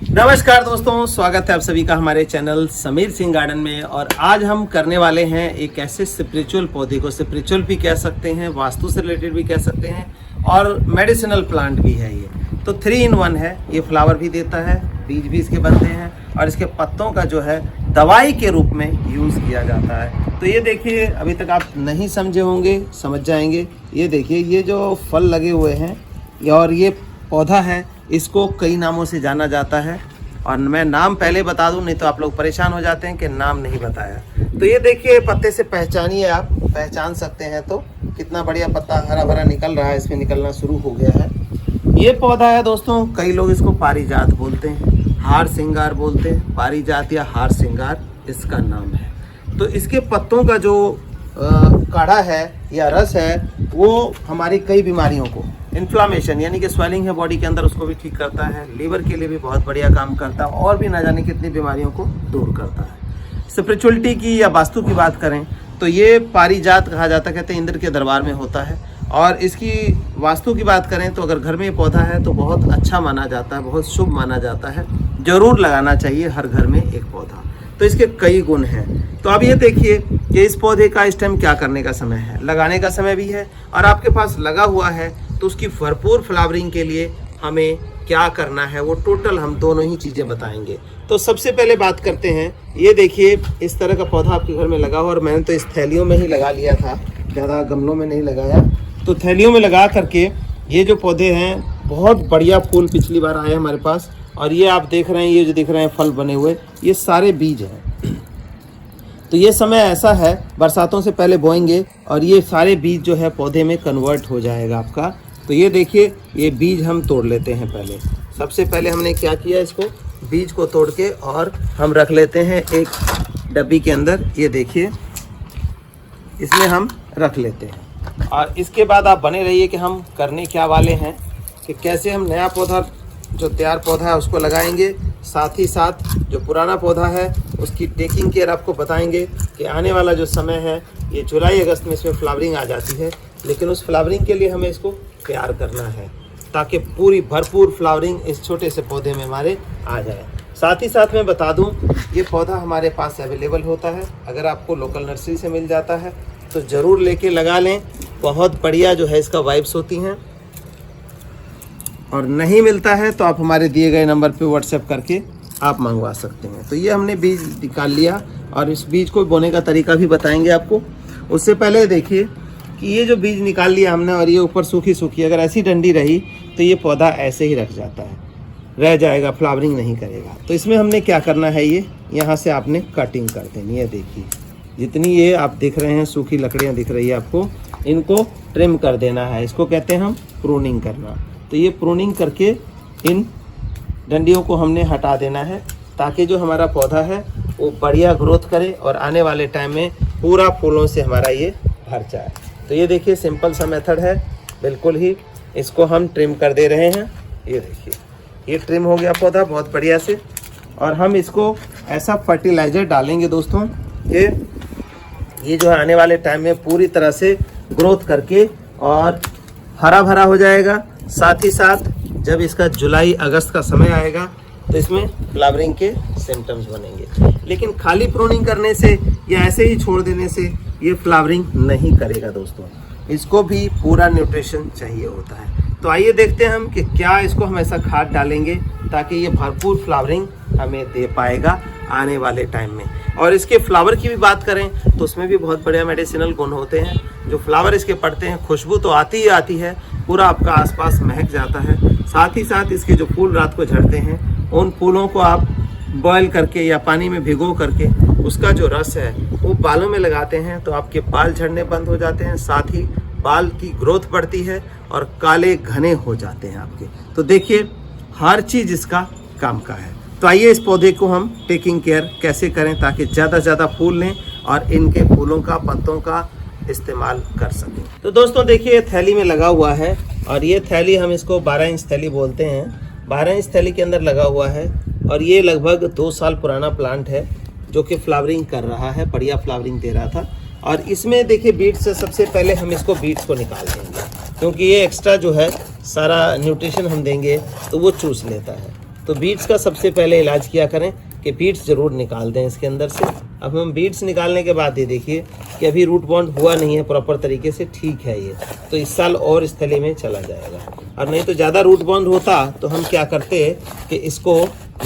नमस्कार दोस्तों, स्वागत है आप सभी का हमारे चैनल समीर सिंह गार्डन में। और आज हम करने वाले हैं एक ऐसे स्पिरिचुअल पौधे को, स्पिरिचुअल भी कह सकते हैं, वास्तु से रिलेटेड भी कह सकते हैं और मेडिसिनल प्लांट भी है। ये तो 3 in 1 है। ये फ्लावर भी देता है, बीज भी इसके बनते हैं और इसके पत्तों का जो है दवाई के रूप में यूज़ किया जाता है। तो ये देखिए, अभी तक आप नहीं समझे होंगे, समझ जाएंगे। ये देखिए, ये जो फल लगे हुए हैं और ये पौधा है, इसको कई नामों से जाना जाता है। और मैं नाम पहले बता दूं, नहीं तो आप लोग परेशान हो जाते हैं कि नाम नहीं बताया। तो ये देखिए, पत्ते से पहचानिए, आप पहचान सकते हैं तो कितना बढ़िया पत्ता हरा भरा निकल रहा है, इसमें निकलना शुरू हो गया है। ये पौधा है दोस्तों, कई लोग इसको पारिजात बोलते हैं, हार श्रृंगार बोलते हैं। पारिजात या हार श्रृंगार इसका नाम है। तो इसके पत्तों का जो काढ़ा है या रस है, वो हमारी कई बीमारियों को, इन्फ्लामेशन यानी कि स्वेलिंग है बॉडी के अंदर, उसको भी ठीक करता है। लीवर के लिए भी बहुत बढ़िया काम करता है और भी ना जाने कितनी बीमारियों को दूर करता है। स्पिरिचुअलिटी की या वास्तु की बात करें तो ये पारिजात कहा जाता है, कहते हैं इंद्र के दरबार में होता है। और इसकी वास्तु की बात करें तो अगर घर में ये पौधा है तो बहुत अच्छा माना जाता है, बहुत शुभ माना जाता है। जरूर लगाना चाहिए हर घर में एक पौधा। तो इसके कई गुण हैं। तो अब ये देखिए कि इस पौधे का इस टाइम क्या करने का समय है, लगाने का समय भी है। और आपके पास लगा हुआ है तो उसकी भरपूर फ्लावरिंग के लिए हमें क्या करना है, वो टोटल हम दोनों ही चीज़ें बताएंगे। तो सबसे पहले बात करते हैं, ये देखिए इस तरह का पौधा आपके घर में लगा हुआ, और मैंने तो इस थैलियों में ही लगा लिया था, ज़्यादा गमलों में नहीं लगाया। तो थैलियों में लगा करके ये जो पौधे हैं, बहुत बढ़िया फूल पिछली बार आए हमारे पास। और ये आप देख रहे हैं, ये जो दिख रहे हैं फल बने हुए, ये सारे बीज हैं। तो ये समय ऐसा है, बरसातों से पहले बोएंगे और ये सारे बीज जो है पौधे में कन्वर्ट हो जाएगा आपका। तो ये देखिए, ये बीज हम तोड़ लेते हैं। पहले सबसे पहले हमने क्या किया, इसको बीज को तोड़ के और हम रख लेते हैं एक डब्बी के अंदर। ये देखिए, इसमें हम रख लेते हैं। और इसके बाद आप बने रहिए कि हम करने क्या वाले हैं, कि कैसे हम नया पौधा जो तैयार पौधा है उसको लगाएंगे, साथ ही साथ जो पुराना पौधा है उसकी टेकिंग केयर आपको बताएंगे कि आने वाला जो समय है, ये जुलाई अगस्त में इसमें फ्लावरिंग आ जाती है, लेकिन उस फ्लावरिंग के लिए हमें इसको तैयार करना है ताकि पूरी भरपूर फ्लावरिंग इस छोटे से पौधे में हमारे आ जाए। साथ ही साथ मैं बता दूं, ये पौधा हमारे पास अवेलेबल होता है। अगर आपको लोकल नर्सरी से मिल जाता है तो ज़रूर लेके लगा लें, बहुत बढ़िया जो है इसका वाइब्स होती हैं। और नहीं मिलता है तो आप हमारे दिए गए नंबर पे व्हाट्सएप करके आप मंगवा सकते हैं। तो ये हमने बीज निकाल लिया और इस बीज को बोने का तरीका भी बताएंगे आपको। उससे पहले देखिए कि ये जो बीज निकाल लिया हमने और ये ऊपर सूखी सूखी अगर ऐसी डंडी रही तो ये पौधा ऐसे ही रख जाता है, रह जाएगा, फ्लावरिंग नहीं करेगा। तो इसमें हमने क्या करना है, ये यहाँ से आपने कटिंग कर देनी है। देखिए, जितनी ये आप देख रहे हैं सूखी लकड़ियाँ दिख रही है आपको, इनको ट्रिम कर देना है। इसको कहते हैं हम प्रूनिंग करना। तो ये प्रूनिंग करके इन डंडियों को हमने हटा देना है ताकि जो हमारा पौधा है वो बढ़िया ग्रोथ करे और आने वाले टाइम में पूरा फूलों से हमारा ये भर जाए। तो ये देखिए, सिंपल सा मेथड है बिल्कुल ही। इसको हम ट्रिम कर दे रहे हैं। ये देखिए, ये ट्रिम हो गया पौधा बहुत बढ़िया से। और हम इसको ऐसा फर्टिलाइज़र डालेंगे दोस्तों कि ये जो है आने वाले टाइम में पूरी तरह से ग्रोथ करके और हरा भरा हो जाएगा। साथ ही साथ जब इसका जुलाई अगस्त का समय आएगा तो इसमें फ्लावरिंग के सिम्टम्स बनेंगे। लेकिन खाली प्रूनिंग करने से या ऐसे ही छोड़ देने से ये फ्लावरिंग नहीं करेगा दोस्तों, इसको भी पूरा न्यूट्रिशन चाहिए होता है। तो आइए देखते हैं हम कि क्या इसको हम ऐसा खाद डालेंगे ताकि ये भरपूर फ्लावरिंग हमें दे पाएगा आने वाले टाइम में। और इसके फ्लावर की भी बात करें तो उसमें भी बहुत बढ़िया मेडिसिनल गुण होते हैं। जो फ्लावर इसके पड़ते हैं, खुशबू तो आती ही आती है, पूरा आपका आसपास महक जाता है। साथ ही साथ इसके जो फूल रात को झड़ते हैं, उन फूलों को आप बॉयल करके या पानी में भिगो करके उसका जो रस है वो बालों में लगाते हैं तो आपके बाल झड़ने बंद हो जाते हैं। साथ ही बाल की ग्रोथ बढ़ती है और काले घने हो जाते हैं आपके। तो देखिए, हर चीज़ इसका काम का है। तो आइए इस पौधे को हम टेकिंग केयर कैसे करें ताकि ज़्यादा से ज़्यादा फूल लें और इनके फूलों का, पत्तों का इस्तेमाल कर सकें। तो दोस्तों देखिए, थैली में लगा हुआ है और ये थैली हम इसको 12 इंच थैली बोलते हैं। 12 इंच थैली के अंदर लगा हुआ है और ये लगभग 2 साल पुराना प्लांट है जो कि फ्लावरिंग कर रहा है, बढ़िया फ्लावरिंग दे रहा था। और इसमें देखिए, बीट्स से सबसे पहले हम इसको बीट्स को निकाल देंगे क्योंकि ये एक्स्ट्रा जो है सारा न्यूट्रिशन हम देंगे तो वो चूस लेता है। तो बीड्स का सबसे पहले इलाज किया करें कि बीड्स ज़रूर निकाल दें इसके अंदर से। अब हम बीड्स निकालने के बाद ये देखिए कि अभी रूट बॉन्ड हुआ नहीं है प्रॉपर तरीके से, ठीक है ये, तो इस साल और इस थैली में चला जाएगा। और नहीं तो ज़्यादा रूट बॉन्ड होता तो हम क्या करते कि इसको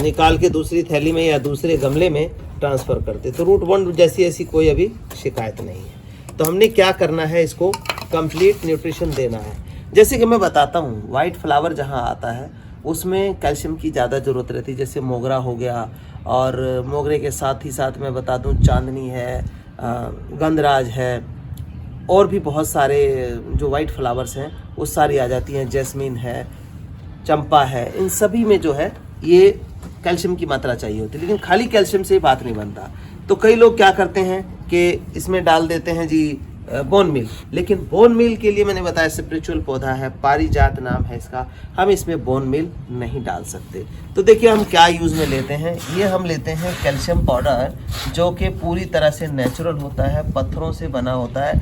निकाल के दूसरी थैली में या दूसरे गमले में ट्रांसफ़र करते। तो रूट बॉन्ड जैसी ऐसी कोई अभी शिकायत नहीं है। तो हमने क्या करना है, इसको कंप्लीट न्यूट्रिशन देना है। जैसे कि मैं बताता हूँ, वाइट फ्लावर जहाँ आता है उसमें कैल्शियम की ज़्यादा ज़रूरत रहती है। जैसे मोगरा हो गया, और मोगरे के साथ ही साथ मैं बता दूँ चांदनी है, गंधराज है, और भी बहुत सारे जो वाइट फ्लावर्स हैं वो सारी आ जाती हैं, जैस्मीन है, चंपा है, इन सभी में जो है ये कैल्शियम की मात्रा चाहिए होती है। लेकिन खाली कैल्शियम से ही बात नहीं बनता। तो कई लोग क्या करते हैं कि इसमें डाल देते हैं जी बोन मिल, लेकिन बोन मिल के लिए मैंने बताया स्पिरिचुअल पौधा है, पारिजात नाम है इसका, हम इसमें बोन मिल नहीं डाल सकते। तो देखिए हम क्या यूज़ में लेते हैं, ये हम लेते हैं कैल्शियम पाउडर, जो कि पूरी तरह से नेचुरल होता है, पत्थरों से बना होता है।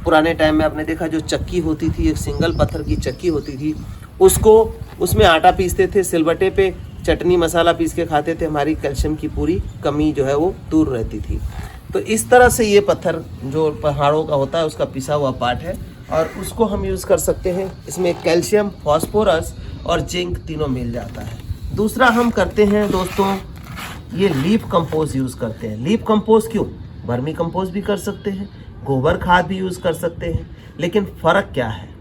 पुराने टाइम में आपने देखा जो चक्की होती थी, एक सिंगल पत्थर की चक्की होती थी, उसको उसमें आटा पीसते थे, सिलबट्टे पे चटनी मसाला पीस के खाते थे, हमारी कैल्शियम की पूरी कमी जो है वो दूर रहती थी। तो इस तरह से ये पत्थर जो पहाड़ों का होता है उसका पिसा हुआ पार्ट है, और उसको हम यूज़ कर सकते हैं। इसमें कैल्शियम, फास्फोरस और जिंक तीनों मिल जाता है। दूसरा हम करते हैं दोस्तों, ये लीफ कंपोस्ट यूज़ करते हैं। लीफ कंपोस्ट क्यों, वर्मी कंपोस्ट भी कर सकते हैं, गोबर खाद भी यूज़ कर सकते हैं। लेकिन फ़र्क क्या है,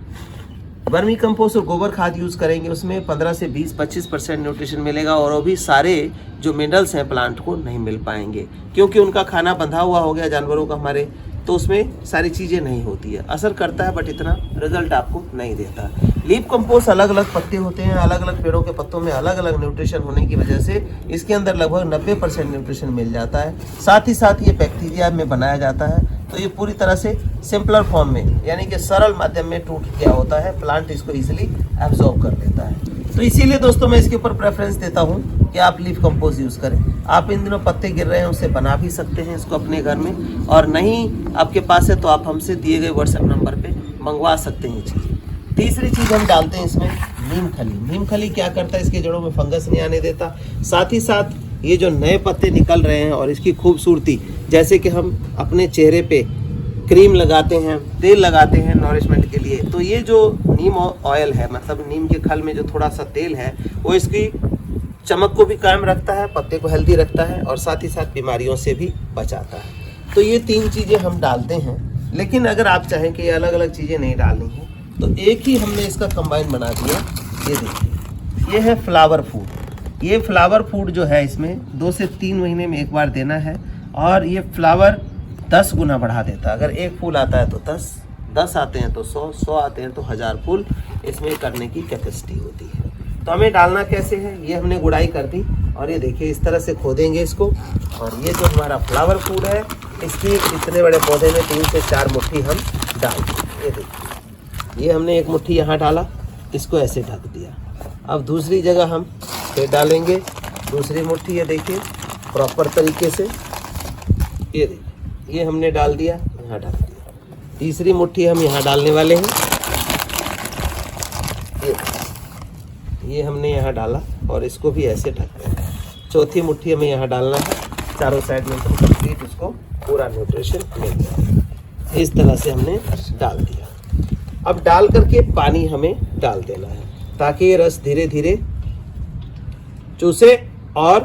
वर्मी कंपोस्ट और गोबर खाद यूज़ करेंगे उसमें 15 से 20-25% न्यूट्रिशन मिलेगा, और वो भी सारे जो मिनरल्स हैं प्लांट को नहीं मिल पाएंगे, क्योंकि उनका खाना बंधा हुआ हो गया जानवरों का हमारे, तो उसमें सारी चीज़ें नहीं होती है। असर करता है बट इतना रिजल्ट आपको नहीं देता। लीफ कंपोस्ट अलग अलग पत्ते होते हैं, अलग अलग पेड़ों के पत्तों में अलग अलग न्यूट्रिशन होने की वजह से इसके अंदर लगभग 90% न्यूट्रिशन मिल जाता है। साथ ही साथ ये बैक्टीरिया में बनाया जाता है, तो ये पूरी तरह से सिंपलर फॉर्म में, यानी कि सरल माध्यम में टूट गया होता है, प्लांट इसको इजीली एब्जॉर्ब कर लेता है। तो इसीलिए दोस्तों मैं इसके ऊपर प्रेफरेंस देता हूँ कि आप लीफ कंपोस्ट यूज़ करें। आप इन दिनों पत्ते गिर रहे हैं उससे बना भी सकते हैं इसको अपने घर में, और नहीं आपके पास है तो आप हमसे दिए गए व्हाट्सएप नंबर पे मंगवा सकते हैं ये चीज़ें। तीसरी चीज़ हम डालते हैं इसमें नीम खली। नीम खली क्या करता है, इसके जड़ों में फंगस नहीं आने देता। साथ ही साथ ये जो नए पत्ते निकल रहे हैं और इसकी खूबसूरती, जैसे कि हम अपने चेहरे पे क्रीम लगाते हैं, तेल लगाते हैं नॉरिशमेंट के लिए, तो ये जो नीम ऑयल है, मतलब नीम के खल में जो थोड़ा सा तेल है, वो इसकी चमक को भी कायम रखता है, पत्ते को हेल्दी रखता है, और साथ ही साथ बीमारियों से भी बचाता है। तो ये 3 चीज़ें हम डालते हैं। लेकिन अगर आप चाहें कि ये अलग अलग चीज़ें नहीं डालनी है तो एक ही हमने इसका कंबाइन बना दिया। ये देखिए, ये है फ्लावर फूड। ये फ्लावर फूड जो है इसमें 2 से 3 महीने में एक बार देना है, और ये फ्लावर 10 गुना बढ़ा देता है। अगर एक फूल आता है तो 10 आते हैं तो 100 आते हैं तो 1000 फूल इसमें करने की कैपेसिटी होती है। तो हमें डालना कैसे है, ये हमने गुड़ाई कर दी, और ये देखिए इस तरह से खोदेंगे इसको, और ये जो हमारा फ्लावर फूड है इसकी इतने बड़े पौधे में 3 से 4 मुट्ठी हम डाल दें। ये देखिए, ये हमने 1 मुट्ठी यहाँ डाला, इसको ऐसे ढक दिया। अब दूसरी जगह हम फिर डालेंगे दूसरी मुट्ठी, ये देखिए प्रॉपर तरीके से, ये देखिए ये हमने डाल दिया, यहाँ डाल दिया। तीसरी मुट्ठी हम यहाँ डालने वाले हैं, ये हमने यहाँ डाला, और इसको भी ऐसे ढक दें। चौथी मुट्ठी हमें यहाँ डालना है, चारों साइड में कंप्लीट उसको पूरा न्यूट्रिशन मिल जाए। इस तरह से हमने डाल दिया। अब डाल करके पानी हमें डाल देना है, ताकि ये रस धीरे धीरे चूसे और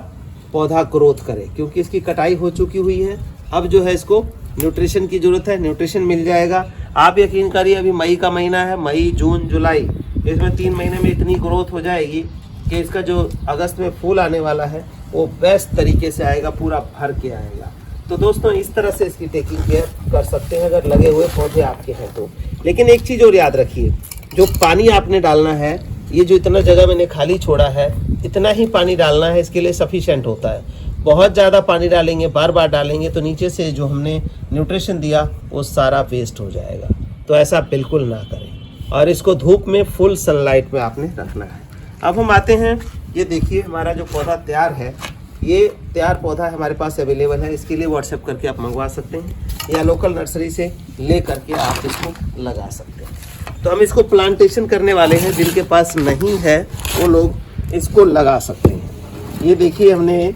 पौधा ग्रोथ करे, क्योंकि इसकी कटाई हो चुकी हुई है। अब जो है इसको न्यूट्रिशन की ज़रूरत है, न्यूट्रिशन मिल जाएगा। आप यकीन करिए अभी मई का महीना है, मई जून जुलाई, इसमें 3 महीने में इतनी ग्रोथ हो जाएगी कि इसका जो अगस्त में फूल आने वाला है वो बेस्ट तरीके से आएगा, पूरा भर के आएगा। तो दोस्तों इस तरह से इसकी टेकिंग केयर कर सकते हैं अगर लगे हुए पौधे आपके हैं तो। लेकिन एक चीज़ और याद रखिए, जो पानी आपने डालना है, ये जो इतना जगह मैंने खाली छोड़ा है, इतना ही पानी डालना है, इसके लिए सफिशेंट होता है। बहुत ज़्यादा पानी डालेंगे, बार बार डालेंगे तो नीचे से जो हमने न्यूट्रिशन दिया वो सारा वेस्ट हो जाएगा। तो ऐसा बिल्कुल ना करें, और इसको धूप में फुल सनलाइट में आपने रखना है। अब हम आते हैं, ये देखिए हमारा जो पौधा तैयार है, ये तैयार पौधा हमारे पास अवेलेबल है। इसके लिए व्हाट्सएप करके आप मंगवा सकते हैं, या लोकल नर्सरी से ले करके आप इसको लगा सकते हैं। तो हम इसको प्लांटेशन करने वाले हैं, जिनके पास नहीं है वो लोग इसको लगा सकते हैं। ये देखिए हमने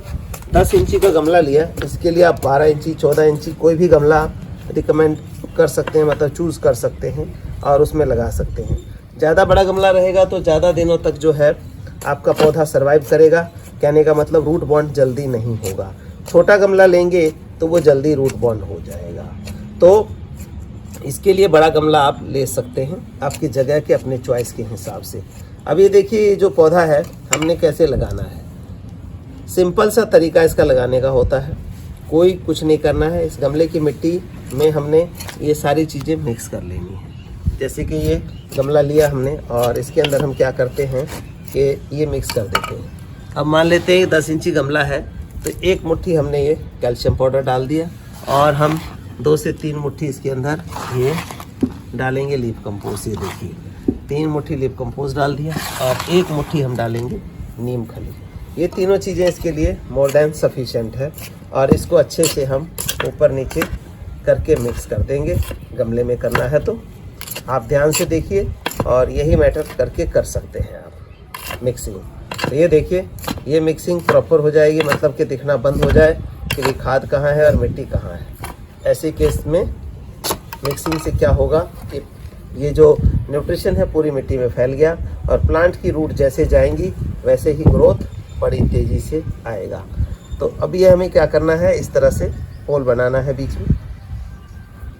10 इंची का गमला लिया। इसके लिए आप 12 इंची 14 इंची कोई भी गमला रिकमेंड कर सकते हैं, मतलब चूज़ कर सकते हैं और उसमें लगा सकते हैं। ज़्यादा बड़ा गमला रहेगा तो ज़्यादा दिनों तक जो है आपका पौधा सर्वाइव करेगा। कहने का मतलब रूट बॉन्ड जल्दी नहीं होगा। छोटा गमला लेंगे तो वो जल्दी रूट बॉन्ड हो जाएगा। तो इसके लिए बड़ा गमला आप ले सकते हैं आपकी जगह के अपने चॉइस के हिसाब से। अब ये देखिए जो पौधा है हमने कैसे लगाना है। सिंपल सा तरीका इसका लगाने का होता है, कोई कुछ नहीं करना है। इस गमले की मिट्टी में हमने ये सारी चीज़ें मिक्स कर लेनी है। जैसे कि ये गमला लिया हमने और इसके अंदर हम क्या करते हैं कि ये मिक्स कर देते हैं। अब मान लेते हैं 10 इंची गमला है तो 1 मुट्ठी हमने ये कैल्शियम पाउडर डाल दिया और हम 2 से 3 मुट्ठी इसके अंदर ये डालेंगे लीफ कंपोस्ट। ये देखिए 3 मुट्ठी लीफ कंपोस्ट डाल दिया और 1 मुट्ठी हम डालेंगे नीम खली। ये तीनों चीज़ें इसके लिए मोर देन सफिशेंट है और इसको अच्छे से हम ऊपर नीचे करके मिक्स कर देंगे। गमले में करना है तो आप ध्यान से देखिए और यही मैटर करके कर सकते हैं आप मिक्सिंग। तो ये देखिए ये मिक्सिंग प्रॉपर हो जाएगी, मतलब कि दिखना बंद हो जाए कि ये खाद कहाँ है और मिट्टी कहाँ है। ऐसे केस में मिक्सिंग से क्या होगा कि ये जो न्यूट्रिशन है पूरी मिट्टी में फैल गया और प्लांट की रूट जैसे जाएंगी वैसे ही ग्रोथ बड़ी तेज़ी से आएगा। तो अब ये हमें क्या करना है, इस तरह से होल बनाना है बीच में।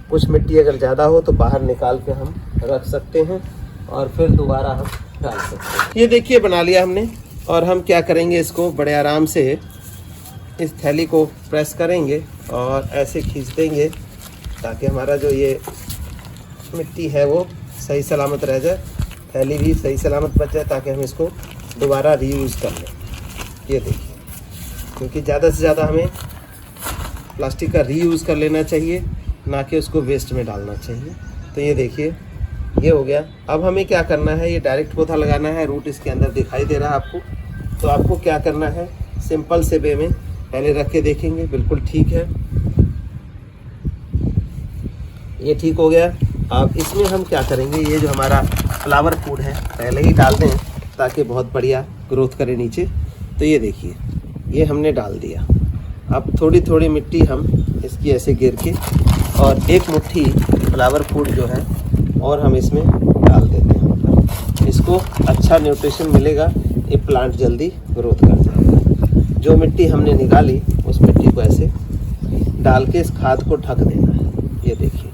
कुछ मिट्टी अगर ज़्यादा हो तो बाहर निकाल के हम रख सकते हैं और फिर दोबारा हम डाल सकते हैं। ये देखिए बना लिया हमने और हम क्या करेंगे, इसको बड़े आराम से इस थैली को प्रेस करेंगे और ऐसे खींच देंगे ताकि हमारा जो ये मिट्टी है वो सही सलामत रह जाए, थैली भी सही सलामत बच जाए ताकि हम इसको दोबारा रीयूज़ कर लें। ये देखिए, क्योंकि ज़्यादा से ज़्यादा हमें प्लास्टिक का रीयूज़ कर लेना चाहिए, ना कि उसको वेस्ट में डालना चाहिए। तो ये देखिए ये हो गया। अब हमें क्या करना है, ये डायरेक्ट पौधा लगाना है, रूट इसके अंदर दिखाई दे रहा है आपको। तो आपको क्या करना है, सिंपल से वे में पहले रख के देखेंगे, बिल्कुल ठीक है, ये ठीक हो गया। अब इसमें हम क्या करेंगे, ये जो हमारा फ्लावर फूड है पहले ही डाल दें ताकि बहुत बढ़िया ग्रोथ करे नीचे। तो ये देखिए ये हमने डाल दिया। अब थोड़ी थोड़ी मिट्टी हम इसकी ऐसे गिर के और 1 मुट्ठी फ्लावर फूड जो है और हम इसमें डाल देते हैं। इसको अच्छा न्यूट्रिशन मिलेगा, ये प्लांट जल्दी ग्रोथ कर जाएगा। जो मिट्टी हमने निकाली उस मिट्टी को ऐसे डाल के इस खाद को ढक देना है। ये देखिए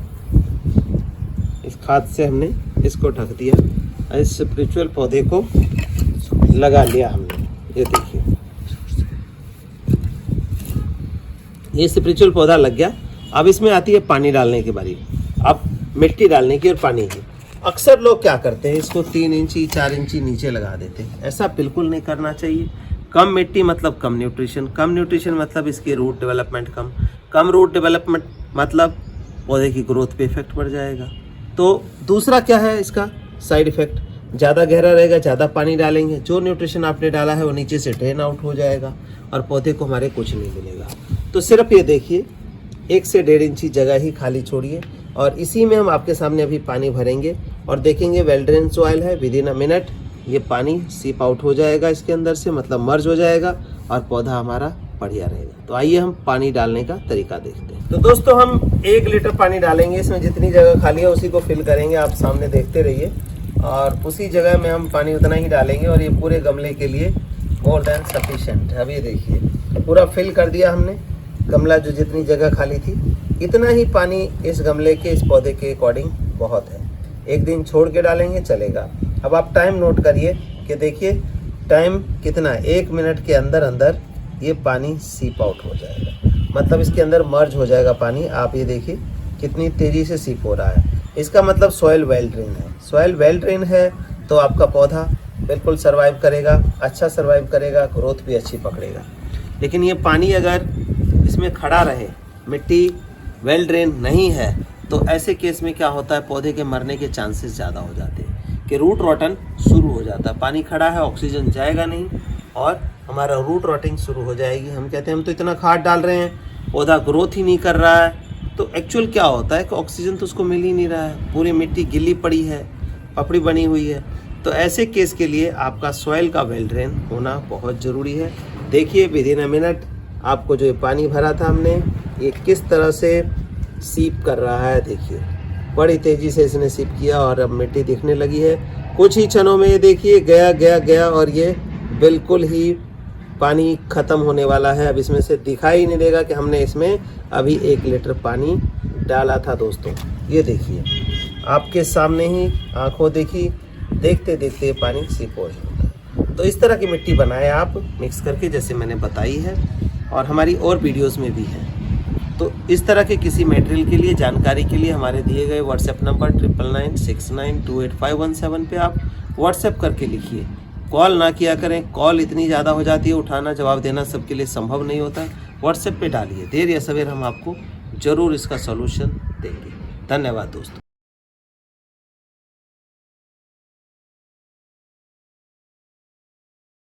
इस खाद से हमने इसको ढक दिया, इस स्पिरिचुअल पौधे को लगा लिया हमने। ये देखिए ये स्पिरिचुअल पौधा लग गया। अब इसमें आती है पानी डालने की बारी। अब मिट्टी डालने की और पानी की। अक्सर लोग क्या करते हैं, इसको 3 इंची 4 इंची नीचे लगा देते हैं। ऐसा बिल्कुल नहीं करना चाहिए। कम मिट्टी मतलब कम न्यूट्रिशन, कम न्यूट्रिशन मतलब इसकी रूट डेवलपमेंट कम, कम रूट डेवलपमेंट मतलब पौधे की ग्रोथ पे इफेक्ट पड़ जाएगा। तो दूसरा क्या है इसका साइड इफेक्ट, ज़्यादा गहरा रहेगा, ज़्यादा पानी डालेंगे, जो न्यूट्रिशन आपने डाला है वो नीचे से ड्रेन आउट हो जाएगा और पौधे को हमारे कुछ नहीं मिलेगा। तो सिर्फ ये देखिए 1 से 1.5 इंची जगह ही खाली छोड़िए और इसी में हम आपके सामने अभी पानी भरेंगे और देखेंगे वेल ड्रेन सॉइल है। विदिन अ मिनट ये पानी सीप आउट हो जाएगा इसके अंदर से, मतलब मर्ज हो जाएगा और पौधा हमारा बढ़िया रहेगा। तो आइए हम पानी डालने का तरीका देखते हैं। तो दोस्तों हम 1 लीटर पानी डालेंगे, इसमें जितनी जगह खाली है उसी को फिल करेंगे। आप सामने देखते रहिए और उसी जगह में हम पानी उतना ही डालेंगे और ये पूरे गमले के लिए मोर देन सफिशिएंट है। अब ये देखिए पूरा फिल कर दिया हमने गमला, जो जितनी जगह खाली थी इतना ही पानी इस गमले के इस पौधे के अकॉर्डिंग बहुत है। 1 दिन छोड़ के डालेंगे चलेगा। अब आप टाइम नोट करिए कि देखिए टाइम कितना, 1 मिनट के अंदर अंदर ये पानी सीप आउट हो जाएगा, मतलब इसके अंदर मर्ज हो जाएगा पानी। आप ये देखिए कितनी तेज़ी से सीप हो रहा है। इसका मतलब सॉइल वेल ड्रेन है। सॉइल वेल ड्रेन है तो आपका पौधा बिल्कुल सर्वाइव करेगा, अच्छा सर्वाइव करेगा, ग्रोथ भी अच्छी पकड़ेगा। लेकिन ये पानी अगर इसमें खड़ा रहे, मिट्टी वेल ड्रेन नहीं है, तो ऐसे केस में क्या होता है, पौधे के मरने के चांसेस ज़्यादा हो जाते हैं कि रूट रॉटन शुरू हो जाता है। पानी खड़ा है, ऑक्सीजन जाएगा नहीं और हमारा रूट रॉटिंग शुरू हो जाएगी। हम कहते हैं हम तो इतना खाद डाल रहे हैं, पौधा ग्रोथ ही नहीं कर रहा है। तो एक्चुअल क्या होता है कि ऑक्सीजन तो उसको मिल ही नहीं रहा है, पूरी मिट्टी गिल्ली पड़ी है, पपड़ी बनी हुई है। तो ऐसे केस के लिए आपका सॉइल का वेल ड्रेन होना बहुत ज़रूरी है। देखिए विद इन अ मिनट आपको जो ये पानी भरा था हमने, ये किस तरह से सीप कर रहा है। देखिए बड़ी तेज़ी से इसने सीप किया और अब मिट्टी दिखने लगी है। कुछ ही क्षणों में ये देखिए गया गया गया और ये बिल्कुल ही पानी ख़त्म होने वाला है। अब इसमें से दिखाई नहीं देगा कि हमने इसमें अभी 1 लीटर पानी डाला था दोस्तों। ये देखिए आपके सामने ही आंखों देखी, देखते देखते पानी सीप हो जाता है। तो इस तरह की मिट्टी बनाएं आप मिक्स करके, जैसे मैंने बताई है और हमारी और वीडियोस में भी है। तो इस तरह के किसी मटेरियल के लिए जानकारी के लिए हमारे दिए गए व्हाट्सएप नंबर 9996928517 पे आप व्हाट्सएप करके लिखिए। कॉल ना किया करें, कॉल इतनी ज़्यादा हो जाती है, उठाना जवाब देना सबके लिए संभव नहीं होता। व्हाट्सएप पे डालिए, देर या सवेर हम आपको ज़रूर इसका सॉल्यूशन देंगे। धन्यवाद दोस्तों।